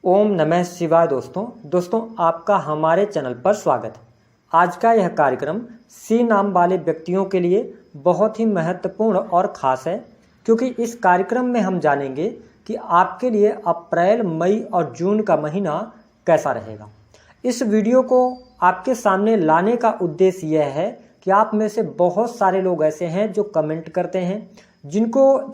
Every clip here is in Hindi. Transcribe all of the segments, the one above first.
ओम नमः शिवाय। दोस्तों आपका हमारे चैनल पर स्वागत है। आज का यह कार्यक्रम सी नाम वाले व्यक्तियों के लिए बहुत ही महत्वपूर्ण और ख़ास है, क्योंकि इस कार्यक्रम में हम जानेंगे कि आपके लिए अप्रैल, मई और जून का महीना कैसा रहेगा। इस वीडियो को आपके सामने लाने का उद्देश्य यह है कि आप में से बहुत सारे लोग ऐसे हैं जो कमेंट करते हैं, जिनको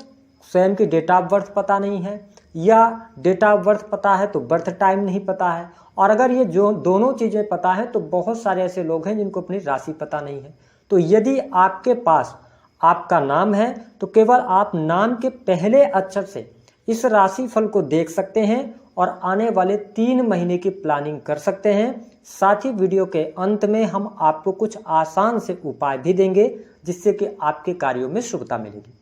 स्वयं की डेट ऑफ बर्थ पता नहीं है या डेट ऑफ बर्थ पता है तो बर्थ टाइम नहीं पता है, और अगर ये जो दोनों चीज़ें पता है तो बहुत सारे ऐसे लोग हैं जिनको अपनी राशि पता नहीं है। तो यदि आपके पास आपका नाम है तो केवल आप नाम के पहले अक्षर से इस राशिफल को देख सकते हैं और आने वाले 3 महीने की प्लानिंग कर सकते हैं। साथ ही वीडियो के अंत में हम आपको कुछ आसान से उपाय भी देंगे जिससे कि आपके कार्यों में शुभता मिलेगी।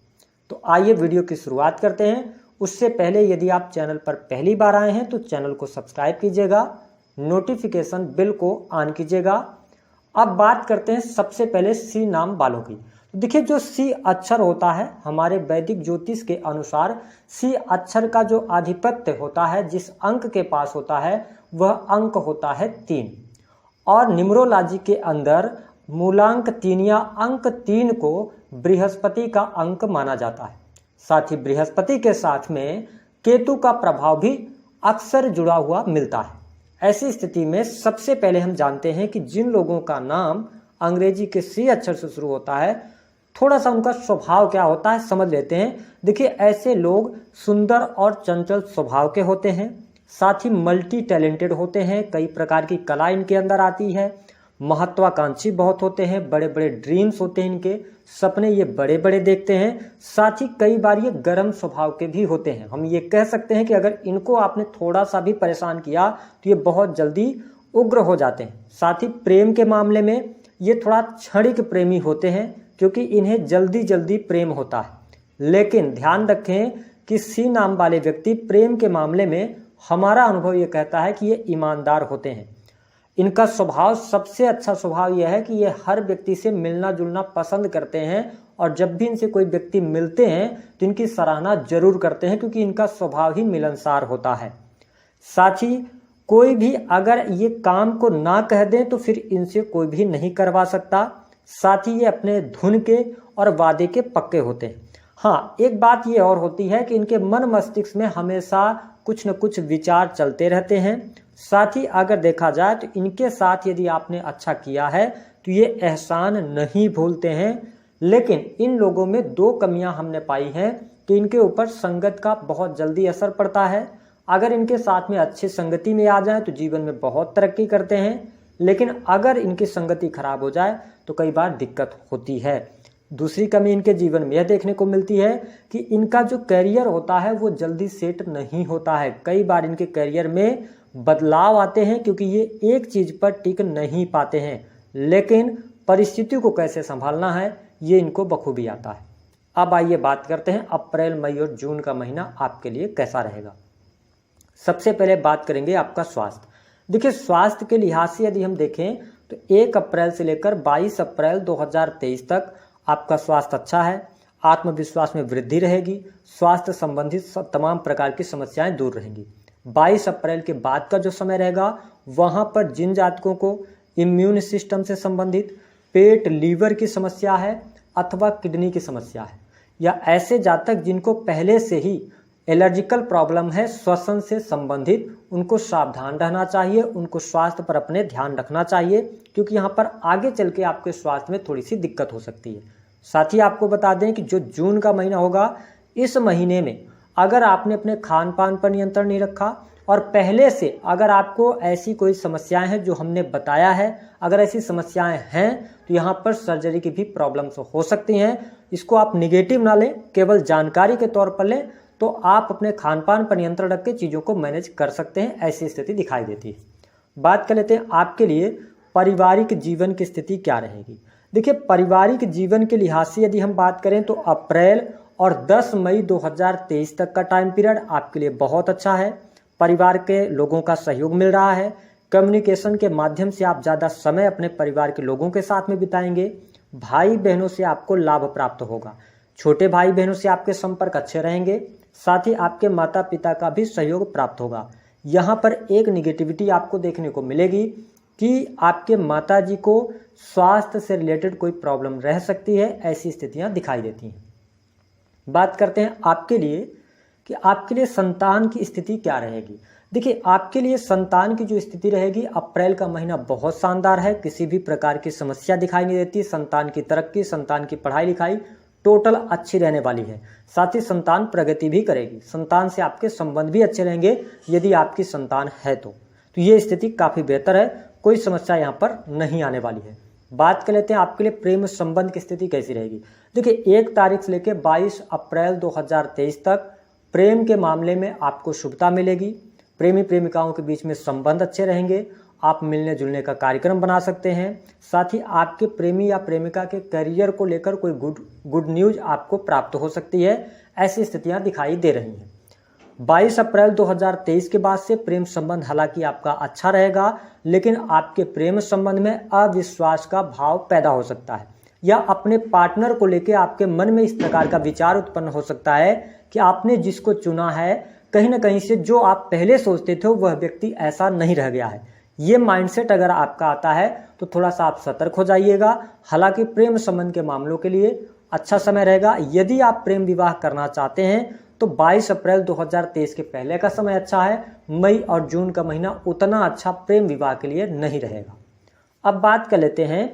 तो आइए वीडियो की शुरुआत करते हैं। उससे पहले यदि आप चैनल पर पहली बार आए हैं तो चैनल को सब्सक्राइब कीजिएगा, नोटिफिकेशन बिल को ऑन कीजिएगा। अब बात करते हैं सबसे पहले सी नाम वालों की। तो देखिए, जो सी अक्षर होता है हमारे वैदिक ज्योतिष के अनुसार सी अक्षर का जो आधिपत्य होता है, जिस अंक के पास होता है वह अंक होता है 3, और न्यूमरोलॉजी के अंदर मूलांक 3 या अंक 3 को बृहस्पति का अंक माना जाता है। साथ ही बृहस्पति के साथ में केतु का प्रभाव भी अक्सर जुड़ा हुआ मिलता है। ऐसी स्थिति में सबसे पहले हम जानते हैं कि जिन लोगों का नाम अंग्रेजी के सी अक्षर से शुरू होता है, थोड़ा सा उनका स्वभाव क्या होता है समझ लेते हैं। देखिए, ऐसे लोग सुंदर और चंचल स्वभाव के होते हैं, साथ ही मल्टी टैलेंटेड होते हैं, कई प्रकार की कला इनके अंदर आती है, महत्वाकांक्षी बहुत होते हैं, बड़े बड़े ड्रीम्स होते हैं, इनके सपने ये बड़े बड़े देखते हैं। साथ ही कई बार ये गर्म स्वभाव के भी होते हैं। हम ये कह सकते हैं कि अगर इनको आपने थोड़ा सा भी परेशान किया तो ये बहुत जल्दी उग्र हो जाते हैं। साथ ही प्रेम के मामले में ये थोड़ा क्षणिक प्रेमी होते हैं, क्योंकि इन्हें जल्दी जल्दी प्रेम होता है। लेकिन ध्यान रखें कि सी नाम वाले व्यक्ति प्रेम के मामले में हमारा अनुभव ये कहता है कि ये ईमानदार होते हैं। इनका स्वभाव, सबसे अच्छा स्वभाव यह है कि ये हर व्यक्ति से मिलना जुलना पसंद करते हैं, और जब भी इनसे कोई व्यक्ति मिलते हैं तो इनकी सराहना जरूर करते हैं, क्योंकि इनका स्वभाव ही मिलनसार होता है। साथ ही कोई भी अगर ये काम को ना कह दें तो फिर इनसे कोई भी नहीं करवा सकता। साथ ही ये अपने धुन के और वादे के पक्के होते हैं। हाँ, एक बात ये और होती है कि इनके मन मस्तिष्क में हमेशा कुछ न कुछ विचार चलते रहते हैं। साथ ही अगर देखा जाए तो इनके साथ यदि आपने अच्छा किया है तो ये एहसान नहीं भूलते हैं। लेकिन इन लोगों में 2 कमियां हमने पाई हैं कि इनके ऊपर संगत का बहुत जल्दी असर पड़ता है। अगर इनके साथ में अच्छी संगति में आ जाए तो जीवन में बहुत तरक्की करते हैं, लेकिन अगर इनकी संगति खराब हो जाए तो कई बार दिक्कत होती है। दूसरी कमी इनके जीवन में यह देखने को मिलती है कि इनका जो करियर होता है वो जल्दी सेट नहीं होता है। कई बार इनके करियर में बदलाव आते हैं, क्योंकि ये एक चीज़ पर टिक नहीं पाते हैं, लेकिन परिस्थिति को कैसे संभालना है ये इनको बखूबी आता है। अब आइए बात करते हैं अप्रैल, मई और जून का महीना आपके लिए कैसा रहेगा। सबसे पहले बात करेंगे आपका स्वास्थ्य। देखिए, स्वास्थ्य के लिहाज से यदि हम देखें तो 1 अप्रैल से लेकर 22 अप्रैल 2023 तक आपका स्वास्थ्य अच्छा है। आत्मविश्वास में वृद्धि रहेगी, स्वास्थ्य संबंधित तमाम प्रकार की समस्याएं दूर रहेंगी। 22 अप्रैल के बाद का जो समय रहेगा वहां पर जिन जातकों को इम्यून सिस्टम से संबंधित पेट, लीवर की समस्या है अथवा किडनी की समस्या है, या ऐसे जातक जिनको पहले से ही एलर्जिकल प्रॉब्लम है श्वसन से संबंधित, उनको सावधान रहना चाहिए, उनको स्वास्थ्य पर अपने ध्यान रखना चाहिए, क्योंकि यहाँ पर आगे चल के आपके स्वास्थ्य में थोड़ी सी दिक्कत हो सकती है। साथ ही आपको बता दें कि जो जून का महीना होगा, इस महीने में अगर आपने अपने खान पान पर नियंत्रण नहीं रखा और पहले से अगर आपको ऐसी कोई समस्याएं हैं जो हमने बताया है, अगर ऐसी समस्याएं हैं तो यहाँ पर सर्जरी की भी प्रॉब्लम्स हो सकती हैं। इसको आप निगेटिव ना लें, केवल जानकारी के तौर पर लें, तो आप अपने खान पान पर नियंत्रण रख के चीज़ों को मैनेज कर सकते हैं। ऐसी स्थिति दिखाई देती है। बात कर लेते हैं आपके लिए पारिवारिक जीवन की स्थिति क्या रहेगी। देखिए, पारिवारिक जीवन के लिहाज से यदि हम बात करें तो अप्रैल और 10 मई 2023 तक का टाइम पीरियड आपके लिए बहुत अच्छा है। परिवार के लोगों का सहयोग मिल रहा है। कम्युनिकेशन के माध्यम से आप ज़्यादा समय अपने परिवार के लोगों के साथ में बिताएंगे। भाई बहनों से आपको लाभ प्राप्त होगा। छोटे भाई बहनों से आपके संपर्क अच्छे रहेंगे। साथ ही आपके माता पिता का भी सहयोग प्राप्त होगा। यहाँ पर एक निगेटिविटी आपको देखने को मिलेगी कि आपके माताजी को स्वास्थ्य से रिलेटेड कोई प्रॉब्लम रह सकती है, ऐसी स्थितियाँ दिखाई देती हैं। बात करते हैं आपके लिए कि आपके लिए संतान की स्थिति क्या रहेगी। देखिए, आपके लिए संतान की जो स्थिति रहेगी, अप्रैल का महीना बहुत शानदार है, किसी भी प्रकार की समस्या दिखाई नहीं देती। संतान की तरक्की, संतान की पढ़ाई लिखाई टोटल अच्छी रहने वाली है। साथ ही संतान प्रगति भी करेगी, संतान से आपके संबंध भी अच्छे रहेंगे यदि आपकी संतान है तो ये स्थिति काफ़ी बेहतर है, कोई समस्या यहाँ पर नहीं आने वाली है। बात कर लेते हैं आपके लिए प्रेम संबंध की स्थिति कैसी रहेगी। देखिए, 1 तारीख से लेकर 22 अप्रैल 2023 तक प्रेम के मामले में आपको शुभता मिलेगी। प्रेमी प्रेमिकाओं के बीच में संबंध अच्छे रहेंगे, आप मिलने जुलने का कार्यक्रम बना सकते हैं। साथ ही आपके प्रेमी या प्रेमिका के करियर को लेकर कोई गुड न्यूज आपको प्राप्त हो सकती है, ऐसी स्थितियां दिखाई दे रही हैं। 22 अप्रैल 2023 के बाद से प्रेम संबंध हालांकि आपका अच्छा रहेगा, लेकिन आपके प्रेम संबंध में अविश्वास का भाव पैदा हो सकता है, या अपने पार्टनर को लेकर आपके मन में इस प्रकार का विचार उत्पन्न हो सकता है कि आपने जिसको चुना है, कहीं ना कहीं से जो आप पहले सोचते थे वह व्यक्ति ऐसा नहीं रह गया है। ये माइंडसेट अगर आपका आता है तो थोड़ा सा आप सतर्क हो जाइएगा। हालांकि प्रेम संबंध के मामलों के लिए अच्छा समय रहेगा। यदि आप प्रेम विवाह करना चाहते हैं तो 22 अप्रैल 2023 के पहले का समय अच्छा है। मई और जून का महीना उतना अच्छा प्रेम विवाह के लिए नहीं रहेगा। अब बात कर लेते हैं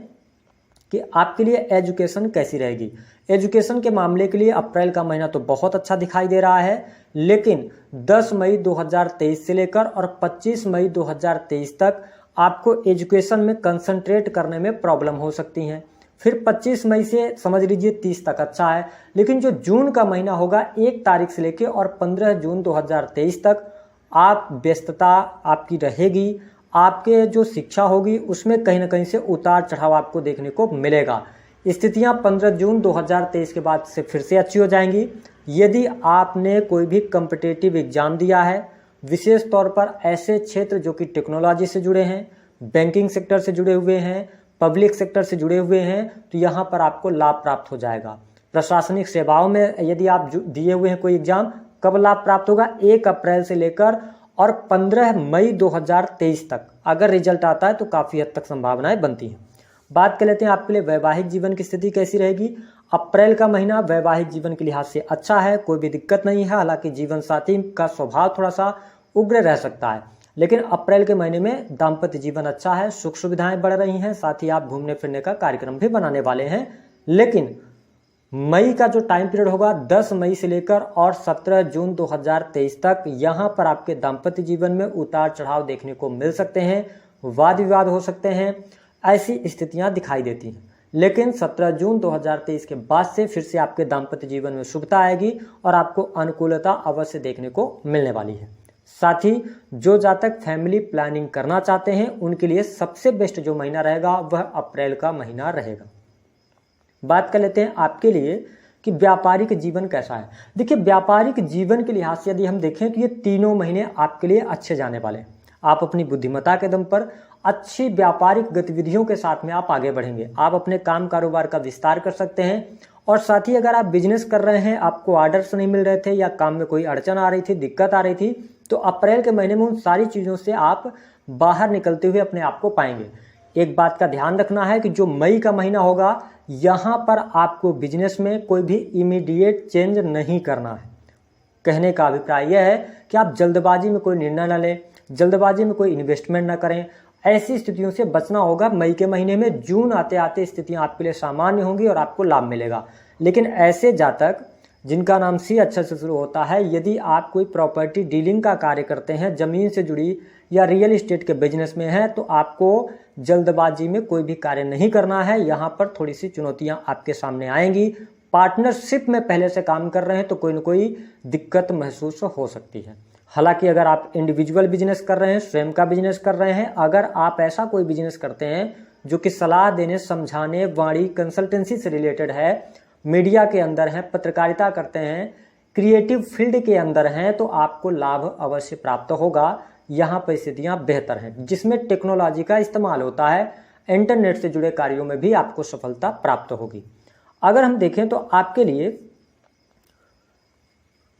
कि आपके लिए एजुकेशन कैसी रहेगी। एजुकेशन के मामले के लिए अप्रैल का महीना तो बहुत अच्छा दिखाई दे रहा है, लेकिन 10 मई 2023 से लेकर और 25 मई 2023 तक आपको एजुकेशन में कंसंट्रेट करने में प्रॉब्लम हो सकती हैं। फिर 25 मई से समझ लीजिए 30 तक अच्छा है, लेकिन जो जून का महीना होगा 1 तारीख से लेकर और 15 जून 2023 तक आप व्यस्तता आपकी रहेगी। आपके जो शिक्षा होगी उसमें कहीं ना कहीं से उतार चढ़ाव आपको देखने को मिलेगा। स्थितियां 15 जून 2023 के बाद से फिर से अच्छी हो जाएंगी। यदि आपने कोई भी कॉम्पिटिटिव एग्जाम दिया है, विशेष तौर पर ऐसे क्षेत्र जो कि टेक्नोलॉजी से जुड़े हैं, बैंकिंग सेक्टर से जुड़े हुए हैं, पब्लिक सेक्टर से जुड़े हुए हैं, तो यहाँ पर आपको लाभ प्राप्त हो जाएगा। प्रशासनिक सेवाओं में यदि आप दिए हुए हैं कोई एग्जाम, कब लाभ प्राप्त होगा? 1 अप्रैल से लेकर और 15 मई 2023 तक अगर रिजल्ट आता है तो काफ़ी हद तक संभावनाएं बनती हैं। बात कर लेते हैं आपके लिए वैवाहिक जीवन की स्थिति कैसी रहेगी। अप्रैल का महीना वैवाहिक जीवन के लिहाज से अच्छा है, कोई भी दिक्कत नहीं है। हालांकि जीवन साथी का स्वभाव थोड़ा सा उग्र रह सकता है, लेकिन अप्रैल के महीने में दाम्पत्य जीवन अच्छा है, सुख सुविधाएं बढ़ रही हैं। साथ ही आप घूमने फिरने का कार्यक्रम भी बनाने वाले हैं। लेकिन मई का जो टाइम पीरियड होगा 10 मई से लेकर और 17 जून 2023 तक, यहाँ पर आपके दाम्पत्य जीवन में उतार चढ़ाव देखने को मिल सकते हैं, वाद विवाद हो सकते हैं, ऐसी स्थितियां दिखाई देती हैं। लेकिन 17 जून 2023 के बाद से फिर से आपके दाम्पत्य जीवन में शुभता आएगी और आपको अनुकूलता अवश्य देखने को मिलने वाली है। साथ ही जो जातक फैमिली प्लानिंग करना चाहते हैं उनके लिए सबसे बेस्ट जो महीना रहेगा वह अप्रैल का महीना रहेगा। बात कर लेते हैं आपके लिए कि व्यापारिक जीवन कैसा है। देखिए, व्यापारिक जीवन के लिहाज से यदि हम देखें तो ये तीनों महीने आपके लिए अच्छे जाने वाले हैं। आप अपनी बुद्धिमत्ता के दम पर अच्छी व्यापारिक गतिविधियों के साथ में आप आगे बढ़ेंगे। आप अपने काम कारोबार का विस्तार कर सकते हैं। और साथ ही अगर आप बिजनेस कर रहे हैं, आपको ऑर्डर्स नहीं मिल रहे थे या काम में कोई अड़चन आ रही थी, दिक्कत आ रही थी, तो अप्रैल के महीने में उन सारी चीज़ों से आप बाहर निकलते हुए अपने आप को पाएंगे। एक बात का ध्यान रखना है कि जो मई का महीना होगा, यहाँ पर आपको बिजनेस में कोई भी इमीडिएट चेंज नहीं करना है। कहने का अभिप्राय यह है कि आप जल्दबाजी में कोई निर्णय न लें, जल्दबाजी में कोई इन्वेस्टमेंट न करें। ऐसी स्थितियों से बचना होगा। मई के महीने में जून आते आते स्थितियां आपके लिए सामान्य होंगी और आपको लाभ मिलेगा। लेकिन ऐसे जातक जिनका नाम सी अक्षर से शुरू होता है, यदि आप कोई प्रॉपर्टी डीलिंग का कार्य करते हैं, जमीन से जुड़ी या रियल एस्टेट के बिजनेस में हैं, तो आपको जल्दबाजी में कोई भी कार्य नहीं करना है। यहाँ पर थोड़ी सी चुनौतियाँ आपके सामने आएंगी। पार्टनरशिप में पहले से काम कर रहे हैं तो कोई ना कोई दिक्कत महसूस हो सकती है। हालांकि अगर आप इंडिविजुअल बिजनेस कर रहे हैं, स्वयं का बिजनेस कर रहे हैं, अगर आप ऐसा कोई बिजनेस करते हैं जो कि सलाह देने, समझाने, वाणी, कंसल्टेंसी से रिलेटेड है, मीडिया के अंदर हैं, पत्रकारिता करते हैं, क्रिएटिव फील्ड के अंदर हैं, तो आपको लाभ अवश्य प्राप्त होगा। यहाँ पर स्थितियाँ बेहतर हैं। जिसमें टेक्नोलॉजी का इस्तेमाल होता है, इंटरनेट से जुड़े कार्यों में भी आपको सफलता प्राप्त होगी। अगर हम देखें तो आपके लिए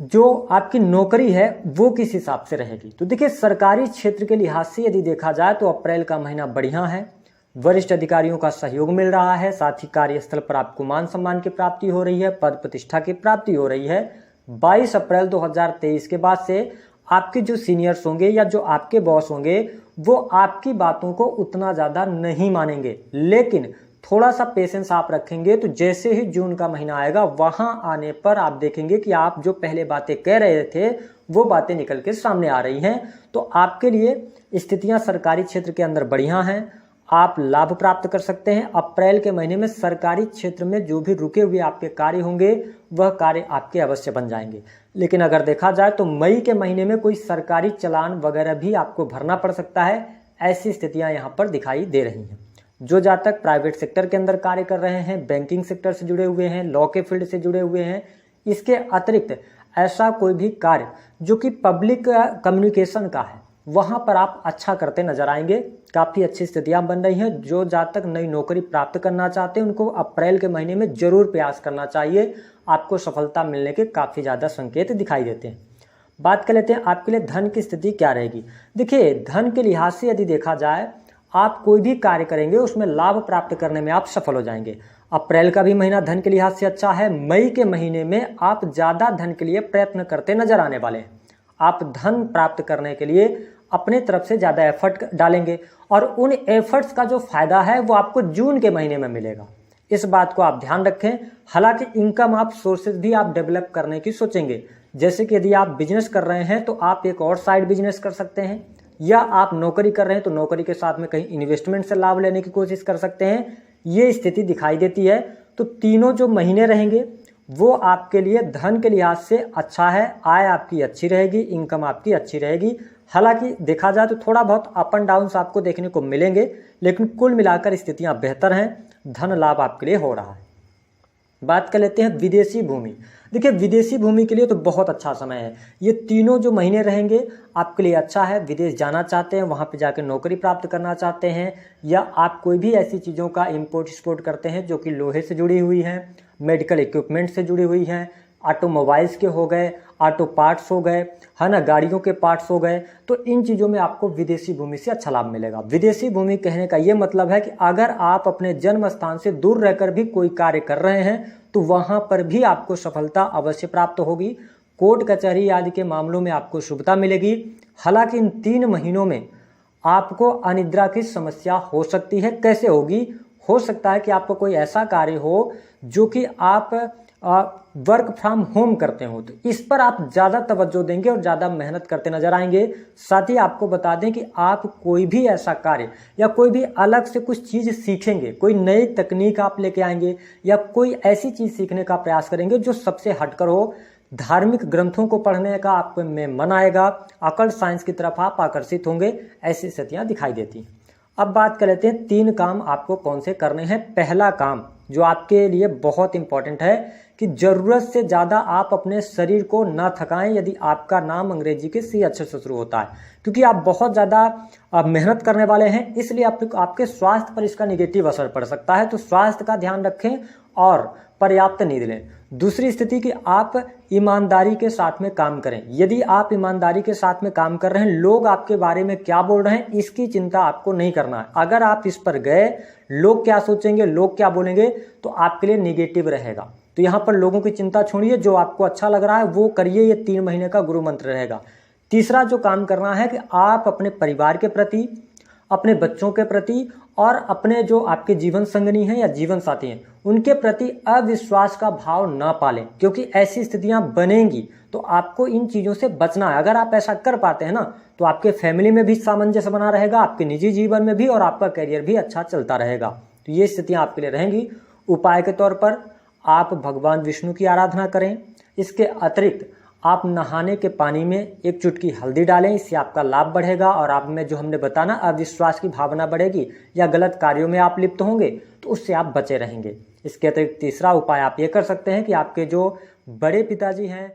जो आपकी नौकरी है वो किस हिसाब से रहेगी। तो देखिए, सरकारी क्षेत्र के लिहाज से यदि देखा जाए तो अप्रैल का महीना बढ़िया है, वरिष्ठ अधिकारियों का सहयोग मिल रहा है, साथ ही कार्यस्थल पर आपको मान सम्मान की प्राप्ति हो रही है, पद प्रतिष्ठा की प्राप्ति हो रही है। 22 अप्रैल 2023 के बाद से आपके जो सीनियर्स होंगे या जो आपके बॉस होंगे वो आपकी बातों को उतना ज़्यादा नहीं मानेंगे, लेकिन थोड़ा सा पेशेंस आप रखेंगे तो जैसे ही जून का महीना आएगा वहां आने पर आप देखेंगे कि आप जो पहले बातें कह रहे थे वो बातें निकल के सामने आ रही हैं। तो आपके लिए स्थितियां सरकारी क्षेत्र के अंदर बढ़िया हैं, आप लाभ प्राप्त कर सकते हैं। अप्रैल के महीने में सरकारी क्षेत्र में जो भी रुके हुए आपके कार्य होंगे वह कार्य आपके अवश्य बन जाएंगे। लेकिन अगर देखा जाए तो मई के महीने में कोई सरकारी चालान वगैरह भी आपको भरना पड़ सकता है, ऐसी स्थितियां यहाँ पर दिखाई दे रही हैं। जो जातक प्राइवेट सेक्टर के अंदर कार्य कर रहे हैं, बैंकिंग सेक्टर से जुड़े हुए हैं, लॉ के फील्ड से जुड़े हुए हैं, इसके अतिरिक्त ऐसा कोई भी कार्य जो कि पब्लिक कम्युनिकेशन का है वहां पर आप अच्छा करते नजर आएंगे। काफ़ी अच्छी स्थितियां बन रही हैं। जो जातक नई नौकरी प्राप्त करना चाहते हैं उनको अप्रैल के महीने में जरूर प्रयास करना चाहिए, आपको सफलता मिलने के काफ़ी ज़्यादा संकेत दिखाई देते हैं। बात कर लेते हैं आपके लिए धन की स्थिति क्या रहेगी। देखिए, धन के लिहाज से यदि देखा जाए आप कोई भी कार्य करेंगे उसमें लाभ प्राप्त करने में आप सफल हो जाएंगे। अप्रैल का भी महीना धन के लिहाज से अच्छा है। मई के महीने में आप ज़्यादा धन के लिए प्रयत्न करते नजर आने वाले हैं। आप धन प्राप्त करने के लिए अपने तरफ से ज़्यादा एफर्ट डालेंगे और उन एफर्ट्स का जो फायदा है वो आपको जून के महीने में मिलेगा। इस बात को आप ध्यान रखें। हालांकि इनकम आप सोर्सेज भी आप डेवलप करने की सोचेंगे, जैसे कि यदि आप बिजनेस कर रहे हैं तो आप एक और साइड बिजनेस कर सकते हैं, या आप नौकरी कर रहे हैं तो नौकरी के साथ में कहीं इन्वेस्टमेंट से लाभ लेने की कोशिश कर सकते हैं। ये स्थिति दिखाई देती है। तो तीनों जो महीने रहेंगे वो आपके लिए धन के लिहाज से अच्छा है। आय आपकी अच्छी रहेगी, इनकम आपकी अच्छी रहेगी। हालांकि देखा जाए तो थोड़ा बहुत अप एंड डाउन्स आपको देखने को मिलेंगे, लेकिन कुल मिलाकर स्थितियां बेहतर हैं, धन लाभ आपके लिए हो रहा है। बात कर लेते हैं विदेशी भूमि। देखिए, विदेशी भूमि के लिए तो बहुत अच्छा समय है। ये तीनों जो महीने रहेंगे आपके लिए अच्छा है। विदेश जाना चाहते हैं, वहाँ पे जाकर नौकरी प्राप्त करना चाहते हैं, या आप कोई भी ऐसी चीज़ों का इंपोर्ट एक्सपोर्ट करते हैं जो कि लोहे से जुड़ी हुई हैं, मेडिकल इक्विपमेंट से जुड़ी हुई हैं, ऑटोमोबाइल्स के हो गए, ऑटो पार्ट्स हो गए, है ना, गाड़ियों के पार्ट्स हो गए, तो इन चीज़ों में आपको विदेशी भूमि से अच्छा लाभ मिलेगा। विदेशी भूमि कहने का ये मतलब है कि अगर आप अपने जन्म स्थान से दूर रहकर भी कोई कार्य कर रहे हैं तो वहाँ पर भी आपको सफलता अवश्य प्राप्त होगी। कोर्ट कचहरी आदि के मामलों में आपको शुभता मिलेगी। हालांकि इन 3 महीनों में आपको अनिद्रा की समस्या हो सकती है। कैसे होगी? हो सकता है कि आपको कोई ऐसा कार्य हो जो कि आप वर्क फ्रॉम होम करते हो, तो इस पर आप ज़्यादा तवज्जो देंगे और ज़्यादा मेहनत करते नजर आएंगे। साथ ही आपको बता दें कि आप कोई भी ऐसा कार्य या कोई भी अलग से कुछ चीज़ सीखेंगे, कोई नई तकनीक आप लेके आएंगे या कोई ऐसी चीज़ सीखने का प्रयास करेंगे जो सबसे हटकर हो। धार्मिक ग्रंथों को पढ़ने का आप में मन आएगा, अकल्ट साइंस की तरफ आप आकर्षित होंगे, ऐसी स्थितियाँ दिखाई देती हैं। अब बात कर लेते हैं 3 काम आपको कौन से करने हैं। पहला काम जो आपके लिए बहुत इंपॉर्टेंट है कि ज़रूरत से ज़्यादा आप अपने शरीर को ना थकाएं यदि आपका नाम अंग्रेजी के सी अक्षर से शुरू होता है, क्योंकि आप बहुत ज़्यादा मेहनत करने वाले हैं, इसलिए आपके स्वास्थ्य पर इसका निगेटिव असर पड़ सकता है। तो स्वास्थ्य का ध्यान रखें और पर्याप्त नींद लें। दूसरी स्थिति कि आप ईमानदारी के साथ में काम करें। यदि आप ईमानदारी के साथ में काम कर रहे हैं, लोग आपके बारे में क्या बोल रहे हैं इसकी चिंता आपको नहीं करना है। अगर आप इस पर गए, लोग क्या सोचेंगे, लोग क्या बोलेंगे, तो आपके लिए निगेटिव रहेगा। तो यहाँ पर लोगों की चिंता छोड़िए, जो आपको अच्छा लग रहा है वो करिए। ये 3 महीने का गुरु मंत्र रहेगा। तीसरा जो काम करना है कि आप अपने परिवार के प्रति, अपने बच्चों के प्रति और अपने जो आपके जीवन संगनी हैं या जीवन साथी हैं उनके प्रति अविश्वास का भाव ना पालें, क्योंकि ऐसी स्थितियां बनेंगी तो आपको इन चीज़ों से बचना है। अगर आप ऐसा कर पाते हैं ना तो आपके फैमिली में भी सामंजस्य बना रहेगा, आपके निजी जीवन में भी, और आपका करियर भी अच्छा चलता रहेगा। तो ये स्थितियां आपके लिए रहेंगी। उपाय के तौर पर आप भगवान विष्णु की आराधना करें। इसके अतिरिक्त आप नहाने के पानी में 1 चुटकी हल्दी डालें, इससे आपका लाभ बढ़ेगा और आप में जो हमने बताना अविश्वास की भावना बढ़ेगी या गलत कार्यों में आप लिप्त होंगे तो उससे आप बचे रहेंगे। इसके अतिरिक्त तीसरा उपाय आप ये कर सकते हैं कि आपके जो बड़े पिताजी हैं